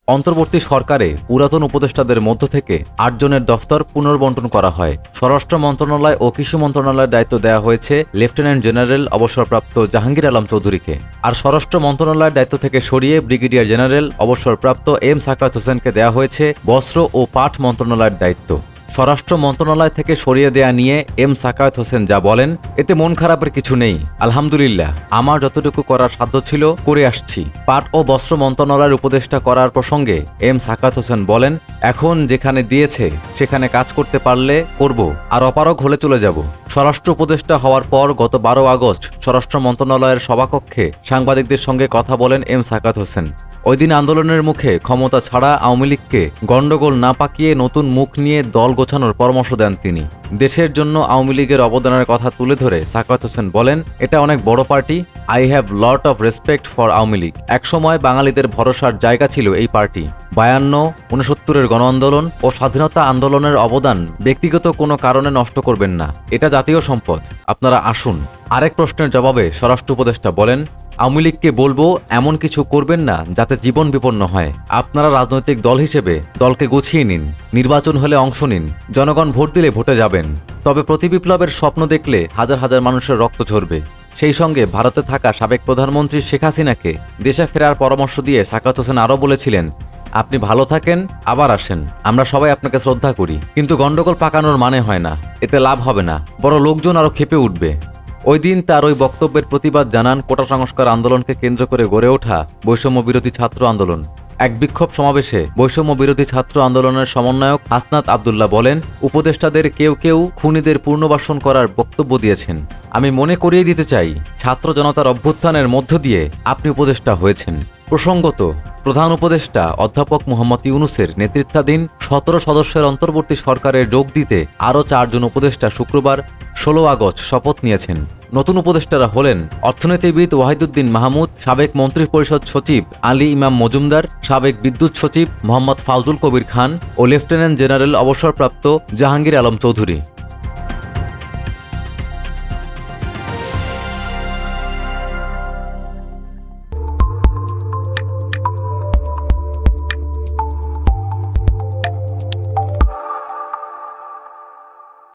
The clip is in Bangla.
অন্তর্বর্তী সরকারে পুরাতন উপদেষ্টাদের মধ্য থেকে ৮ জনের দফতর পুনর্বণ্টন করা হয়। স্বরাষ্ট্র মন্ত্রণালয় ও কৃষি মন্ত্রণালয়ের দায়িত্ব দেওয়া হয়েছে লেফটেন্যান্ট জেনারেল অবসরপ্রাপ্ত জাহাঙ্গীর আলম চৌধুরীকে। আর স্বরাষ্ট্র মন্ত্রণালয়ের দায়িত্ব থেকে সরিয়ে ব্রিগেডিয়ার জেনারেল অবসরপ্রাপ্ত এম সাখাওয়াত হোসেনকে দেওয়া হয়েছে বস্ত্র ও পাট মন্ত্রণালয়ের দায়িত্ব। স্বরাষ্ট্র মন্ত্রণালয় থেকে সরিয়ে দেয়া নিয়ে এম সাখাওয়াত হোসেন যা বলেন, এতে মন খারাপের কিছু নেই। আলহামদুলিল্লাহ, আমার যতটুকু করার সাধ্য ছিল করে আসছি। পাট ও বস্ত্র মন্ত্রণালয়ের উপদেষ্টা করার প্রসঙ্গে এম সাখাওয়াত হোসেন বলেন, এখন যেখানে দিয়েছে সেখানে কাজ করতে পারলে করব, আর অপারগ হলে চলে যাব। স্বরাষ্ট্র উপদেষ্টা হওয়ার পর গত ১২ আগস্ট স্বরাষ্ট্র মন্ত্রণালয়ের সভাকক্ষে সাংবাদিকদের সঙ্গে কথা বলেন এম সাখাওয়াত হোসেন। ওই দিন আন্দোলনের মুখে ক্ষমতা ছাড়া আওয়ামী লীগকে গণ্ডগোল না পাকিয়ে নতুন মুখ নিয়ে দল গোছানোর পরামর্শ দেন তিনি। দেশের জন্য আওয়ামী লীগের অবদানের কথা তুলে ধরে সাখাওয়াত হোসেন বলেন, এটা অনেক বড় party. I have lot of respect for Awami League. একসময় বাঙালিদের ভরসার জায়গা ছিল এই পার্টি। ৫২, ৬৯-এর গণ আন্দোলন ও স্বাধীনতা আন্দোলনের অবদান ব্যক্তিগত কোনো কারণে নষ্ট করবেন না, এটা জাতীয় সম্পদ। আপনারা আসুন। আরেক প্রশ্নের জবাবে স্বরাষ্ট্র উপদেষ্টা বলেন, আওয়ামী লীগকে বলবো এমন কিছু করবেন না যাতে জীবন বিপন্ন হয়। আপনারা রাজনৈতিক দল হিসেবে দলকে গুছিয়ে নিন, নির্বাচন হলে অংশ নিন, জনগণ ভোট দিলে ভোটে যাবেন। তবে প্রতিবিপ্লবের স্বপ্ন দেখলে হাজার হাজার মানুষের রক্ত ঝরবে। সেই সঙ্গে ভারতে থাকা সাবেক প্রধানমন্ত্রী শেখ হাসিনাকে দেশে ফেরার পরামর্শ দিয়ে সাখাওয়াত হোসেন আরও বলেছিলেন, আপনি ভালো থাকেন, আবার আসেন, আমরা সবাই আপনাকে শ্রদ্ধা করি, কিন্তু গণ্ডগোল পাকানোর মানে হয় না, এতে লাভ হবে না, বড় লোকজন আরও ক্ষেপে উঠবে। ওই দিন তার ওই বক্তব্যের প্রতিবাদ জানান কোটা সংস্কার আন্দোলনকে কেন্দ্র করে গড়ে ওঠা বৈষম্য বিরোধী ছাত্র আন্দোলন। এক বিক্ষোভ সমাবেশে বৈষম্য বিরোধী ছাত্র আন্দোলনের সমন্বয়ক হাসনাত আবদুল্লাহ বলেন, উপদেষ্টাদের কেউ কেউ খুনিদের পুনর্বাসন করার বক্তব্য দিয়েছেন। আমি মনে করিয়ে দিতে চাই, ছাত্র জনতার অভ্যুত্থানের মধ্য দিয়ে আপনি উপদেষ্টা হয়েছেন। প্রসঙ্গত, প্রধান উপদেষ্টা অধ্যাপক মোহাম্মদ ইউনূসের নেতৃত্বাধীন ১৭ সদস্যের অন্তর্বর্তী সরকারে যোগ দিতে আরও ৪ জন উপদেষ্টা শুক্রবার ১৬ আগস্ট শপথ নিয়েছেন। নতুন উপদেষ্টারা হলেন অর্থনীতিবিদ ওয়াহিদুদ্দিন মাহমুদ, সাবেক মন্ত্রিপরিষদ সচিব আলী ইমাম মজুমদার, সাবেক বিদ্যুৎ সচিব মোহাম্মদ ফাউজুল কবির খান ও লেফটেন্যান্ট জেনারেল অবসরপ্রাপ্ত জাহাঙ্গীর আলম চৌধুরী।